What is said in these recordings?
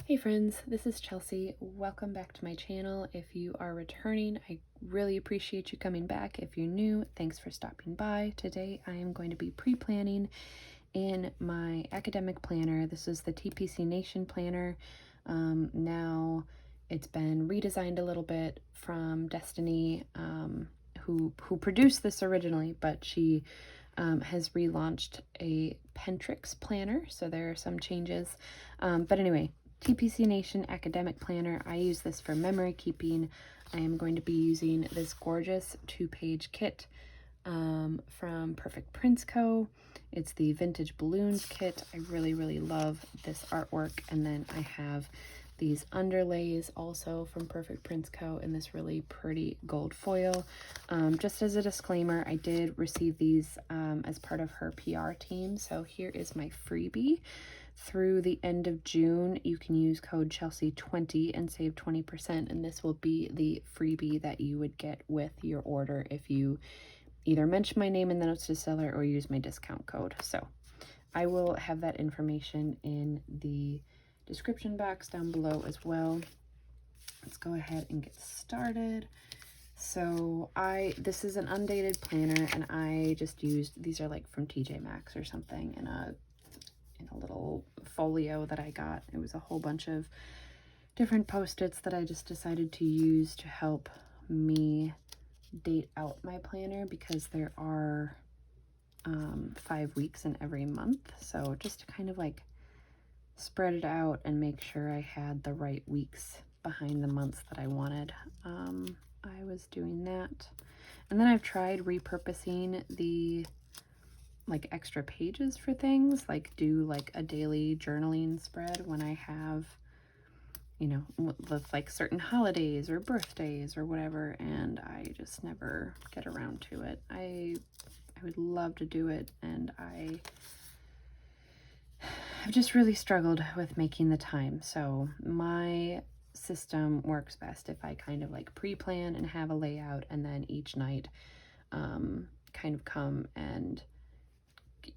Hey friends, this is Chelsea. Welcome back to my channel. If you are returning, I really appreciate you coming back. If you're new, thanks for stopping by. Today I am going to be pre-planning in my academic planner. This is the TPC Nation planner. Now it's been redesigned a little bit from Destiny, who produced this originally, but she has relaunched a Pentrix planner, so there are some changes. But anyway, TPC Nation Academic Planner. I use this for memory keeping. I am going to be using this gorgeous 2-page kit from Perfect Prints Co. It's the Vintage Balloons kit. I really love this artwork. And then I have these underlays also from Perfect Prints Co. in this really pretty gold foil. Just as a disclaimer, I did receive these as part of her PR team. So here is my freebie. Through the end of June, you can use code Chelsea20 and save 20%, and this will be the freebie that you would get with your order if you either mention my name in the notes to seller or use my discount code. So I will have that information in the description box down below as well. Let's go ahead and get started. So this is an undated planner, and I just used, these are like from TJ Maxx or something, in a little folio that I got. It was a whole bunch of different post-its that I just decided to use to help me date out my planner, because there are 5 weeks in every month. So just to kind of like spread it out and make sure I had the right weeks behind the months that I wanted. I was doing that. And then I've tried repurposing the like extra pages for things, like do like a daily journaling spread when I have, you know, with like certain holidays or birthdays or whatever, and I just never get around to it. I would love to do it, and I've just really struggled with making the time. So my system works best if I kind of like pre-plan and have a layout, and then each night kind of come and,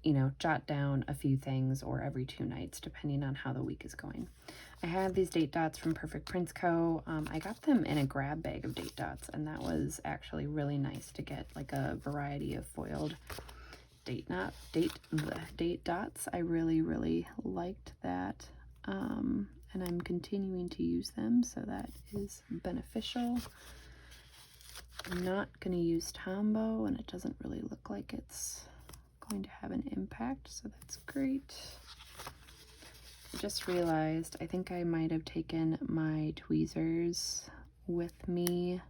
you know, jot down a few things, or every 2 nights, depending on how the week is going. I have these date dots from Perfect Prints Co. I got them in a grab bag of date dots, and that was actually really nice to get like a variety of foiled date dots. I really liked that. And I'm continuing to use them, so that is beneficial. I'm not going to use Tombow, and it doesn't really look like it's going to have an impact, so that's great. I just realized I think I might have taken my tweezers with me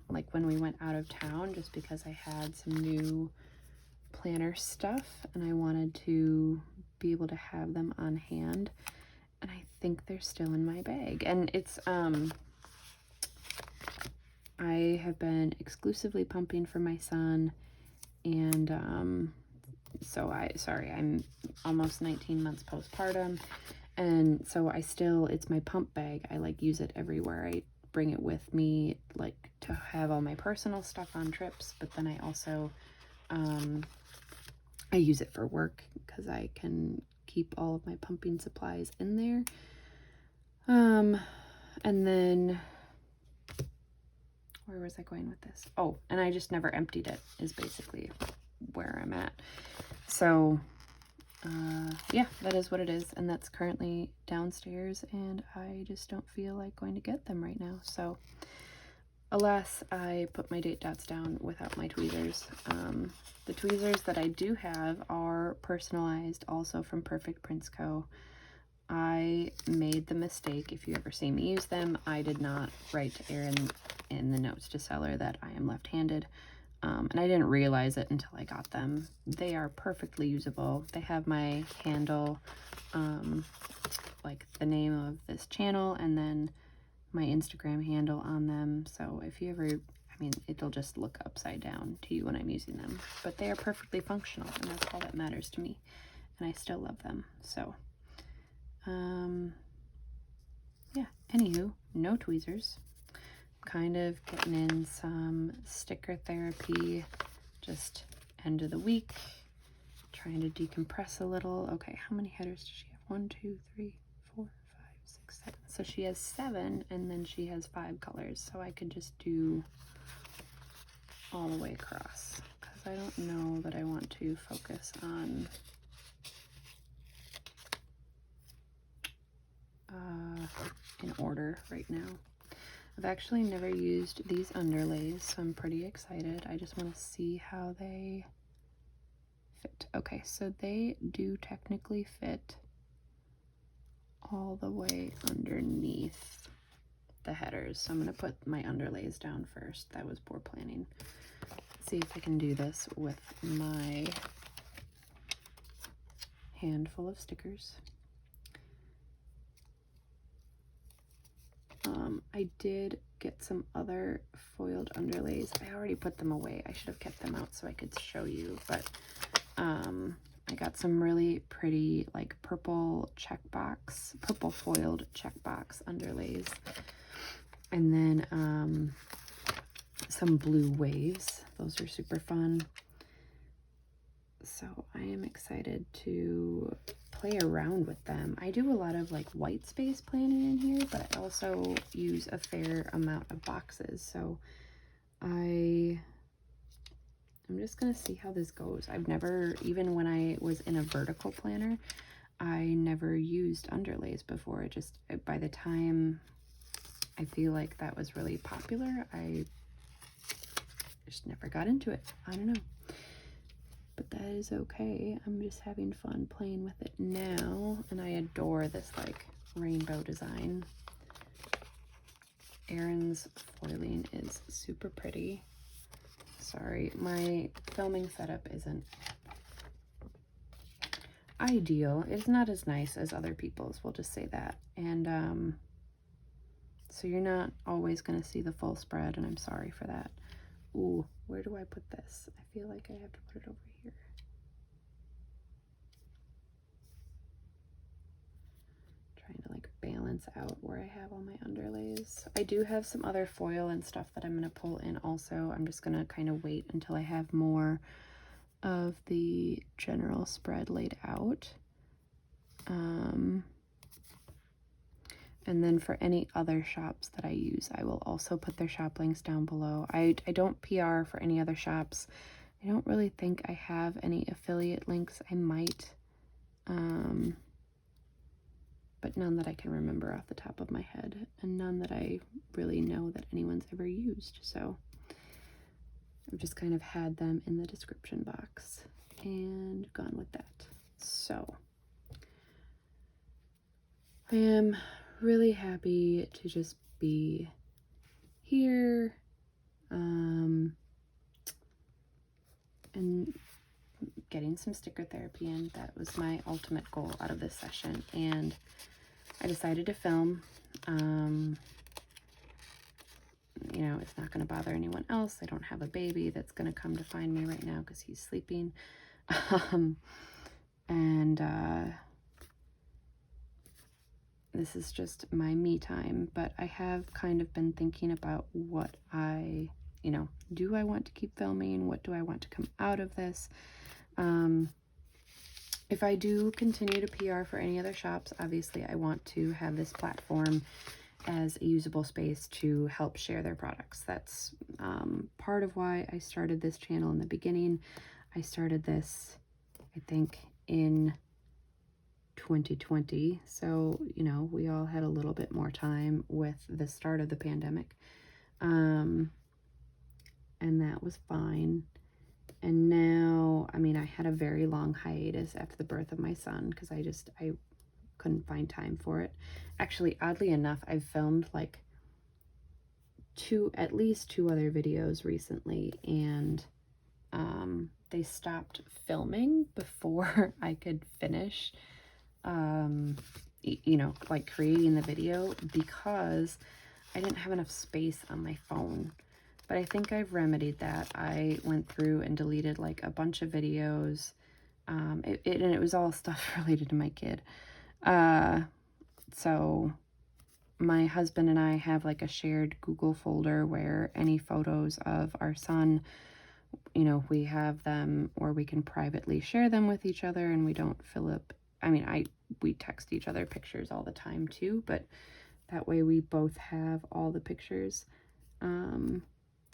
like when we went out of town, just because I had some new planner stuff and I wanted to be able to have them on hand, and I think they're still in my bag. And it's I have been exclusively pumping for my son, and so I'm almost 19 months postpartum, and so it's my pump bag. I like use it everywhere. I bring it with me, like to have all my personal stuff on trips, but then I also I use it for work because I can keep all of my pumping supplies in there. And then where was I going with this? Oh, and I just never emptied it, is basically where I'm at. So yeah, that is what it is, and that's currently downstairs, and I just don't feel like going to get them right now. So alas, I put my date dots down without my tweezers. The tweezers that I do have are personalized, also from Perfect Prints Co. I made the mistake, if you ever see me use them, I did not write to Erin in the notes to seller that I am left-handed. And I didn't realize it until I got them. They are perfectly usable. They have my handle, like the name of this channel, and then my Instagram handle on them. So if you ever, I mean, it'll just look upside down to you when I'm using them. But they are perfectly functional, and that's all that matters to me. And I still love them. So, yeah, anywho, no tweezers. Kind of getting in some sticker therapy, just end of the week, trying to decompress a little. Okay, how many headers does she have? 1, 2, 3, 4, 5, 6, 7. So she has 7, and then she has 5 colors. So I could just do all the way across, because I don't know that I want to focus on in order right now. I've actually never used these underlays, so I'm pretty excited. I just want to see how they fit. Okay, so they do technically fit all the way underneath the headers. So I'm going to put my underlays down first. That was poor planning. Let's see if I can do this with my handful of stickers. I did get some other foiled underlays. I already put them away. I should have kept them out so I could show you, but I got some really pretty like purple foiled checkbox underlays, and then some blue waves. Those are super fun. So I am excited to play around with them. I do a lot of like white space planning in here, but I also use a fair amount of boxes. So I'm just gonna see how this goes. I've never, even when I was in a vertical planner, I never used underlays before. It just, by the time I feel like that was really popular, I just never got into it. I don't know. But that is okay. I'm just having fun playing with it now, and I adore this like rainbow design. Erin's foiling is super pretty. Sorry, my filming setup isn't ideal. It's not as nice as other people's, we'll just say that. And so you're not always going to see the full spread, and I'm sorry for that. Ooh, where do I put this? I feel like I have to put it over here. Trying to like balance out where I have all my underlays. I do have some other foil and stuff that I'm going to pull in also. I'm just going to kind of wait until I have more of the general spread laid out. And then for any other shops that I use, I will also put their shop links down below. I don't PR for any other shops. I don't really think I have any affiliate links. I might, but none that I can remember off the top of my head, and none that I really know that anyone's ever used. So I've just kind of had them in the description box and gone with that. So I am really happy to just be here and getting some sticker therapy in. That was my ultimate goal out of this session, and I decided to film. You know, it's not going to bother anyone else. I don't have a baby that's going to come to find me right now because he's sleeping. This is just my me time, but I have kind of been thinking about what do I want to keep filming? What do I want to come out of this? If I do continue to PR for any other shops, obviously I want to have this platform as a usable space to help share their products. That's part of why I started this channel in the beginning. I started this, I think, in 2020, so you know, we all had a little bit more time with the start of the pandemic, and that was fine. And now, I mean, I had a very long hiatus after the birth of my son because I couldn't find time for it. Actually, oddly enough, I've filmed like at least two other videos recently, and they stopped filming before I could finish you know, like creating the video, because I didn't have enough space on my phone. But I think I've remedied that. I went through and deleted like a bunch of videos, and it was all stuff related to my kid. So my husband and I have like a shared Google folder where any photos of our son, you know, we have them, or we can privately share them with each other, and we don't fill up. I mean, I we text each other pictures all the time too, but that way we both have all the pictures.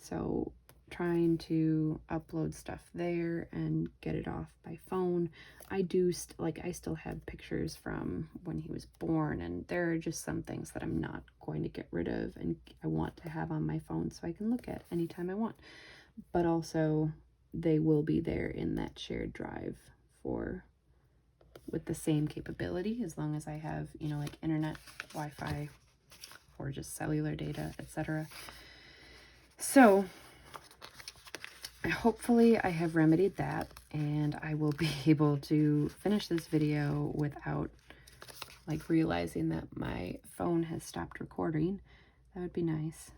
So trying to upload stuff there and get it off by phone. I do I still have pictures from when he was born, and there are just some things that I'm not going to get rid of and I want to have on my phone so I can look at anytime I want. But also they will be there in that shared drive with the same capability, as long as I have, you know, like internet, Wi-Fi, or just cellular data, etc. So hopefully I have remedied that, and I will be able to finish this video without like realizing that my phone has stopped recording. That would be nice.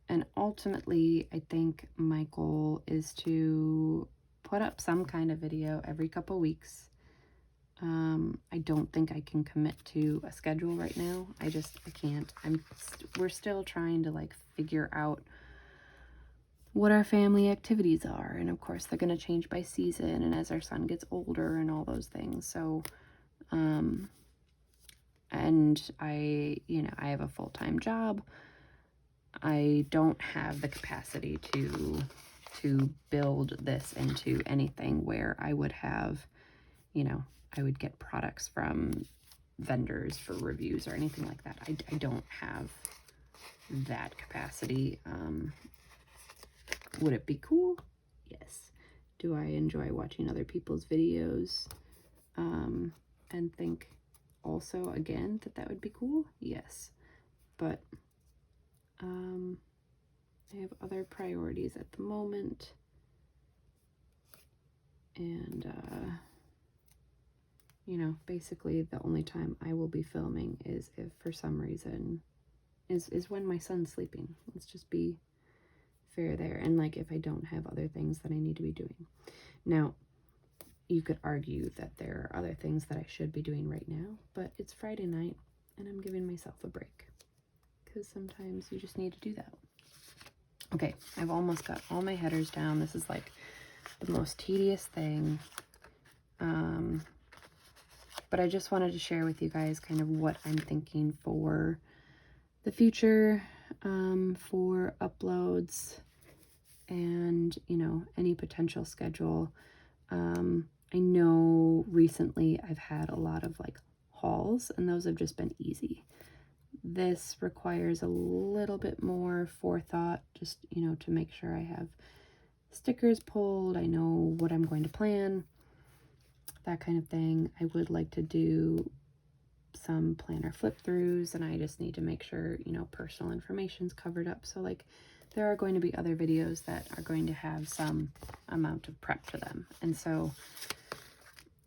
And ultimately, I think my goal is to put up some kind of video every couple weeks. I don't think I can commit to a schedule right now. I can't. We're still trying to like figure out what our family activities are, and of course they're going to change by season and as our son gets older and all those things. So and I have a full-time job. I don't have the capacity to build this into anything where I would have, you know, I would get products from vendors for reviews or anything like that. I don't have that capacity. Would it be cool? Yes. Do I enjoy watching other people's videos and think also again that would be cool? Yes. But I have other priorities at the moment, and you know, basically the only time I will be filming is if for some reason is when my son's sleeping. Let's just be fair there. And like if I don't have other things that I need to be doing. Now, you could argue that there are other things that I should be doing right now, but it's Friday night and I'm giving myself a break, because sometimes you just need to do that. Okay, I've almost got all my headers down. This is like the most tedious thing. But I just wanted to share with you guys kind of what I'm thinking for the future, for uploads and, you know, any potential schedule. I know recently I've had a lot of like hauls, and those have just been easy. This requires a little bit more forethought, just, you know, to make sure I have stickers pulled, I know what I'm going to plan, that kind of thing. I would like to do some planner flip throughs, and I just need to make sure, you know, personal information's covered up. So like there are going to be other videos that are going to have some amount of prep to them. And so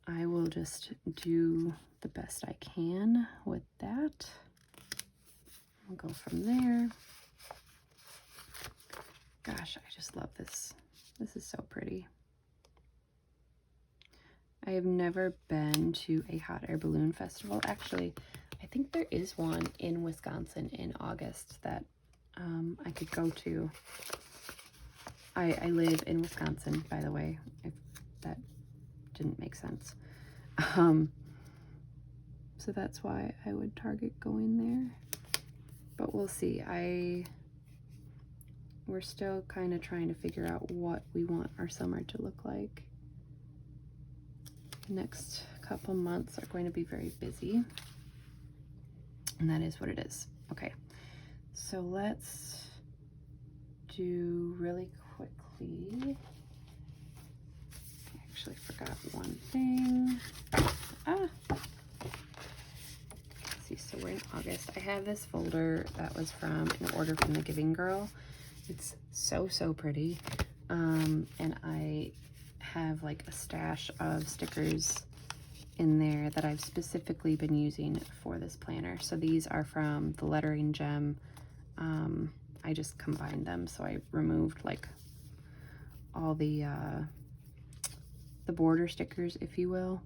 I will just do the best I can with that. I'll go from there. Gosh, I just love this. This is so pretty. I have never been to a hot air balloon festival. Actually, I think there is one in Wisconsin in August that I could go to. I live in Wisconsin, by the way, if that didn't make sense. So that's why I would target going there. But we'll see. We're still kind of trying to figure out what we want our summer to look like. The next couple months are going to be very busy, and that is what it is. Okay, so let's do really quickly. I actually forgot one thing. See, so we're in August. I have this folder that was from an order from the Giving Girl. It's so pretty, and I have like a stash of stickers in there that I've specifically been using for this planner. So these are from the Lettering Gem. I just combined them, so I removed like all the border stickers, if you will.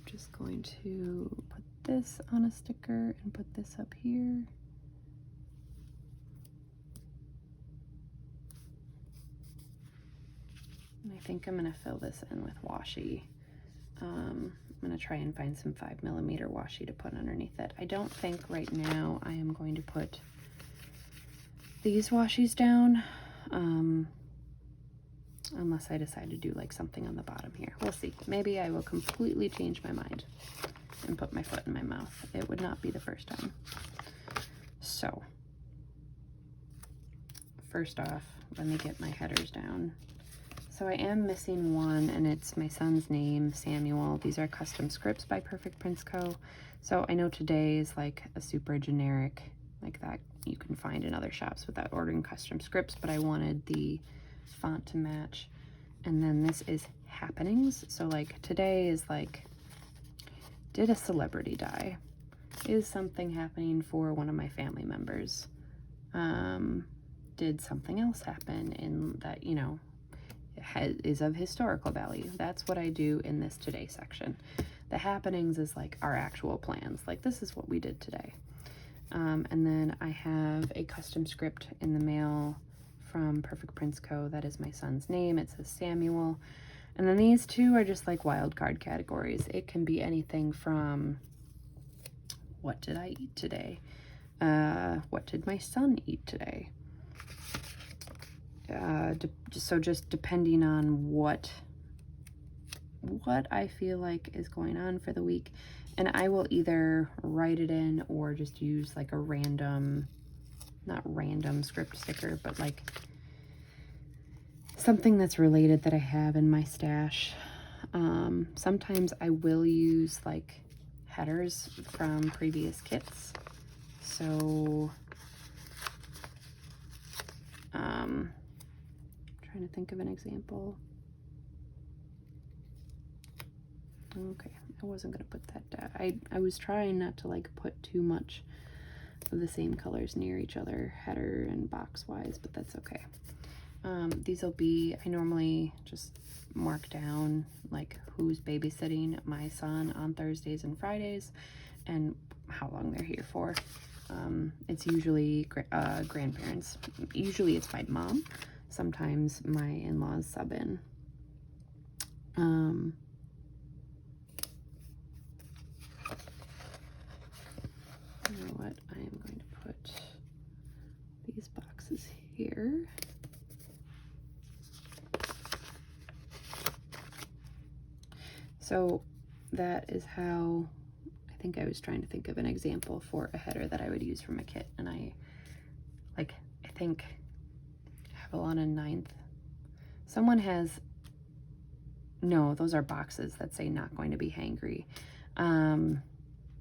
Just going to put this on a sticker and put this up here. And I think I'm gonna fill this in with washi. I'm gonna try and find some 5mm washi to put underneath it. I don't think right now I am going to put these washis down, unless I decide to do like something on the bottom here. We'll see. Maybe I will completely change my mind and put my foot in my mouth. It would not be the first time. So, first off, let me get my headers down. So I am missing one, and it's my son's name, Samuel. These are custom scripts by Perfect Prints Co. So I know today is like a super generic, like that you can find in other shops without ordering custom scripts, but I wanted the font to match. And then this is happenings. So like today is like, did a celebrity die? Is something happening for one of my family members? Did something else happen in that, you know, is of historical value? That's what I do in this today section. The happenings is like our actual plans, like this is what we did today. And then I have a custom script in the mail from Perfect Prints Co. That is my son's name. It says Samuel. And then these two are just like wild card categories. It can be anything from what did I eat today? What did my son eat today? So just depending on what I feel like is going on for the week, and I will either write it in or just use like a random, not random script sticker, but like something that's related that I have in my stash. Sometimes I will use like headers from previous kits. So trying to think of an example. Okay, I wasn't gonna put that down. I was trying not to like put too much of the same colors near each other, header and box wise, but that's okay. These will be, I normally just mark down like who's babysitting my son on Thursdays and Fridays and how long they're here for. It's usually grandparents. Usually it's my mom. Sometimes my in-laws sub in. You know what? I am going to put these boxes here. So that is how, I think I was trying to think of an example for a header that I would use from a kit. And I think Avalon and 9th. Someone has, no, those are boxes that say not going to be hangry.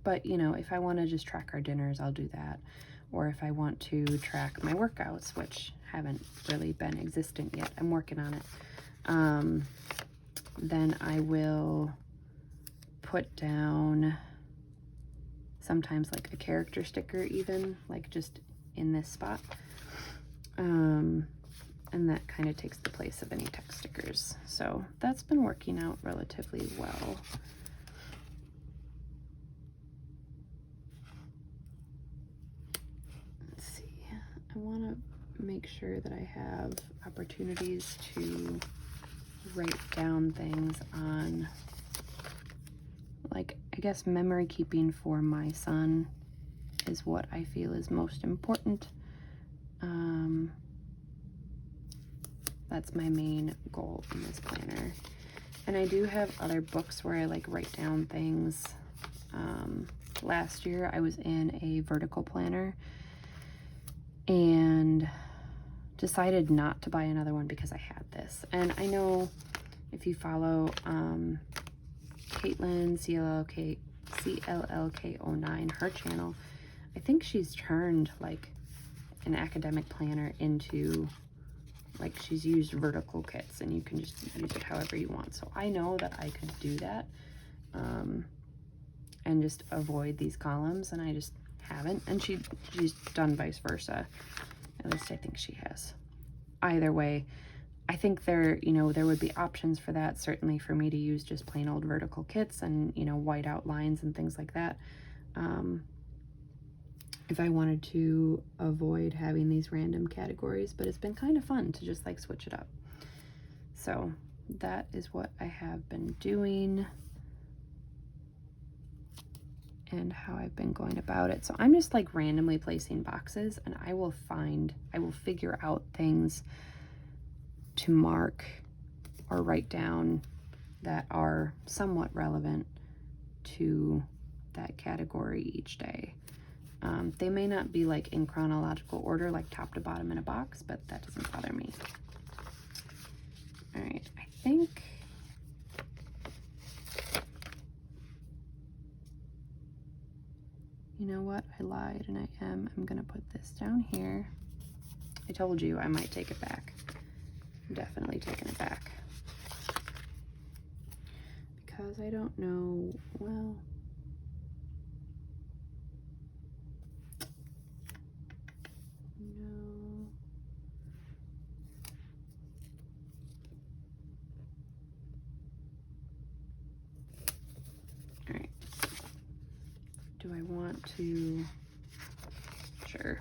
But you know, if I want to just track our dinners, I'll do that. Or if I want to track my workouts, which haven't really been existent yet, I'm working on it. Then I will put down sometimes like a character sticker, even like just in this spot. And that kind of takes the place of any text stickers. So that's been working out relatively well. Let's see, I want to make sure that I have opportunities to write down things on, like, I guess memory keeping for my son is what I feel is most important. That's my main goal in this planner. And I do have other books where I like write down things. Last year I was in a vertical planner and decided not to buy another one because I had this. And I know if you follow Caitlin, CLLK09, her channel, I think she's turned like an academic planner into, like, she's used vertical kits and you can just use it however you want. So I know that I could do that and just avoid these columns, and I just haven't. And she's done vice versa. At least I think she has. Either way, I think there would be options for that, certainly for me to use just plain old vertical kits and, you know, white outlines and things like that. If I wanted to avoid having these random categories, but it's been kind of fun to just like switch it up. So that is what I have been doing and how I've been going about it. So I'm just like randomly placing boxes, and I will figure out things to mark or write down that are somewhat relevant to that category each day. They may not be like in chronological order, like top to bottom in a box, but that doesn't bother me. All right, I think you know what? I lied, and I'm gonna put this down here. I told you I might take it back. I'm definitely taking it back. Because I don't know, well, no. All right. Do I want to? Sure.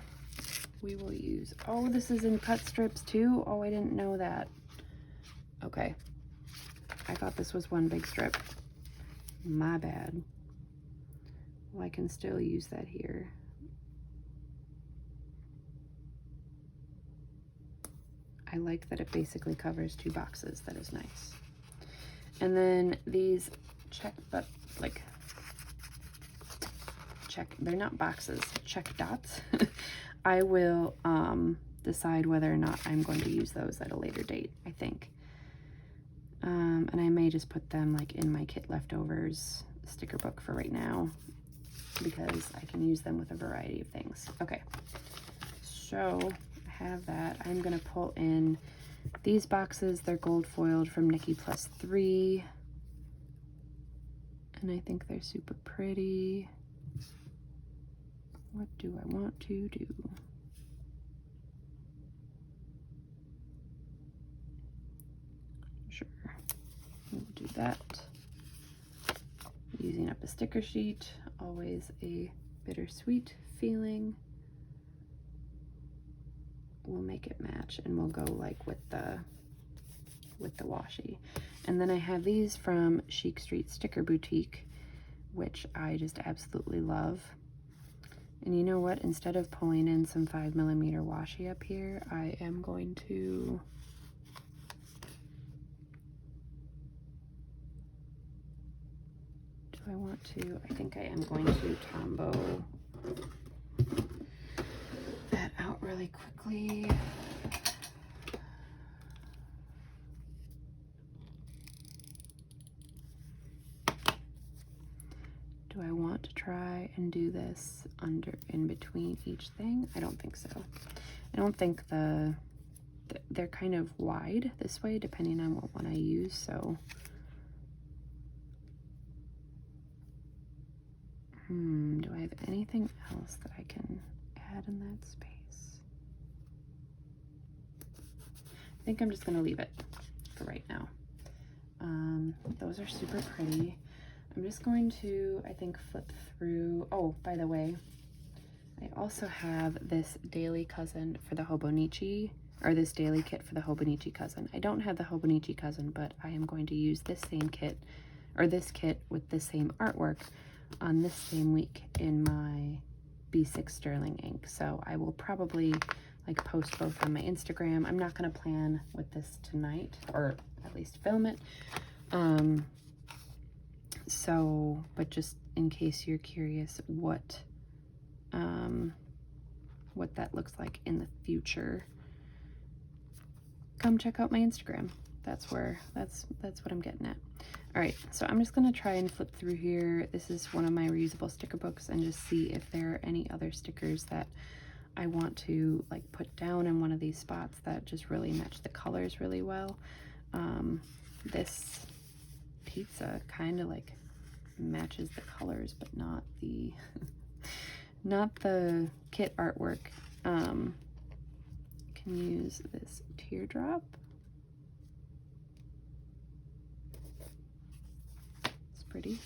We will use, oh, this is in cut strips too? Oh, I didn't know that. Okay. I thought this was one big strip. My bad. Well, I can still use that here. I like that it basically covers 2 boxes. That is nice. And then these they're not boxes, check dots. I will decide whether or not I'm going to use those at a later date, I think. And I may just put them like in my kit leftovers sticker book for right now, because I can use them with a variety of things. Okay, so I have that. I'm gonna pull in these boxes. They're gold foiled from Nikki Plus 3. And I think they're super pretty. What do I want to do? Sure, we'll do that. Using up a sticker sheet, always a bittersweet feeling. We'll make it match, and we'll go like with the washi. And then I have these from Chic Street Sticker Boutique, which I just absolutely love. And you know what? Instead of pulling in some 5mm washi up here, I am going to I think I am going to Tombow that out really quickly. Do I want to try and do this in between each thing? I don't think so. I don't think they're kind of wide this way depending on what one I use, so do I have anything else that I can add in that space? I think I'm just gonna leave it for right now. Those are super pretty. I'm just going to, I think, flip through. Oh, by the way, I also have this daily cousin for the Hobonichi, or this daily kit for the Hobonichi cousin. I don't have the Hobonichi cousin, but I am going to use this same kit, or this kit with the same artwork on this same week in my B6 Sterling ink. So I will probably like post both on my Instagram. I'm not going to plan with this tonight, or at least film it. So, but just in case you're curious what that looks like in the future, come check out my Instagram. That's what I'm getting at. All right, so I'm just gonna try and flip through here. This is one of my reusable sticker books, and just see if there are any other stickers that I want to like put down in one of these spots that just really match the colors really well. This pizza kind of like matches the colors, but not the not the kit artwork. Can use this teardrop. It's pretty.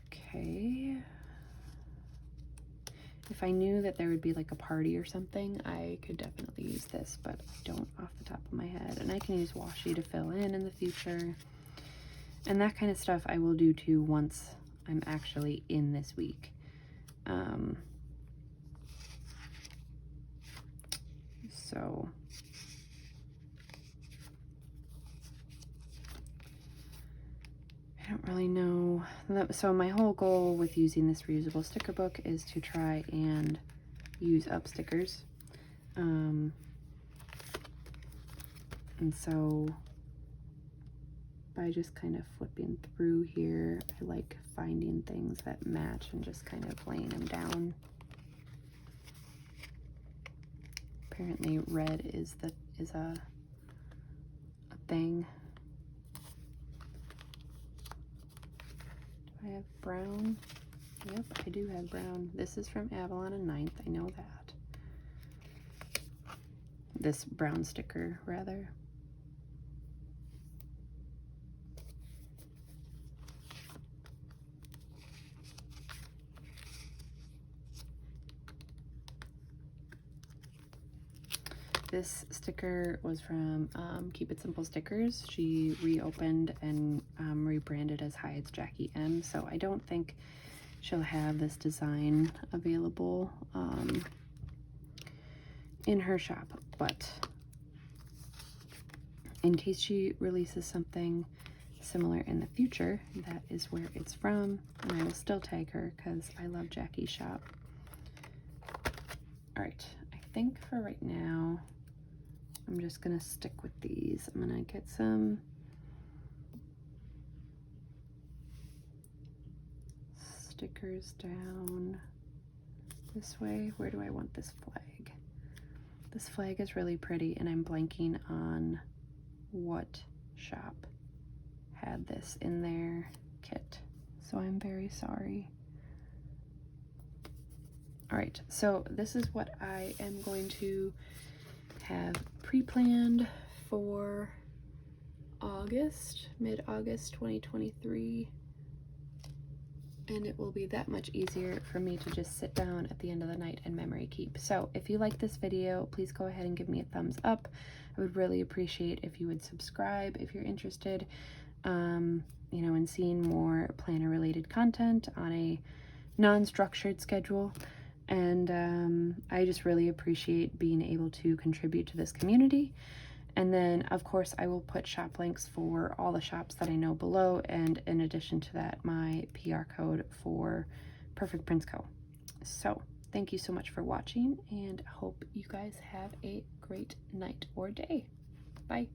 Okay. If I knew that there would be like a party or something, I could definitely use this, but I don't off the top of my head. And I can use washi to fill in the future. And that kind of stuff I will do too once I'm actually in this week. So I don't really know. So my whole goal with using this reusable sticker book is to try and use up stickers. And so by just kind of flipping through here, I like finding things that match and just kind of laying them down. Apparently red is a thing. Do I have brown? Yep, I do have brown. This is from Avalon and 9th, I know that. This brown sticker, rather. This sticker was from Keep It Simple Stickers. She reopened and rebranded as Hides Jackie M. So I don't think she'll have this design available in her shop. But in case she releases something similar in the future, that is where it's from. And I will still tag her because I love Jackie's shop. All right, I think for right now, I'm just gonna stick with these. I'm gonna get some stickers down this way. Where do I want this flag? This flag is really pretty and I'm blanking on what shop had this in their kit. So I'm very sorry. All right, so this is what I am going to have pre-planned for August, mid-August 2023, and it will be that much easier for me to just sit down at the end of the night and memory keep. So if you like this video, please go ahead and give me a thumbs up. I would really appreciate if you would subscribe if you're interested, you know, in seeing more planner related content on a non-structured schedule. And I just really appreciate being able to contribute to this community. And then, of course, I will put shop links for all the shops that I know below. And in addition to that, my PR code for Perfect Prints Co. So thank you so much for watching and hope you guys have a great night or day. Bye.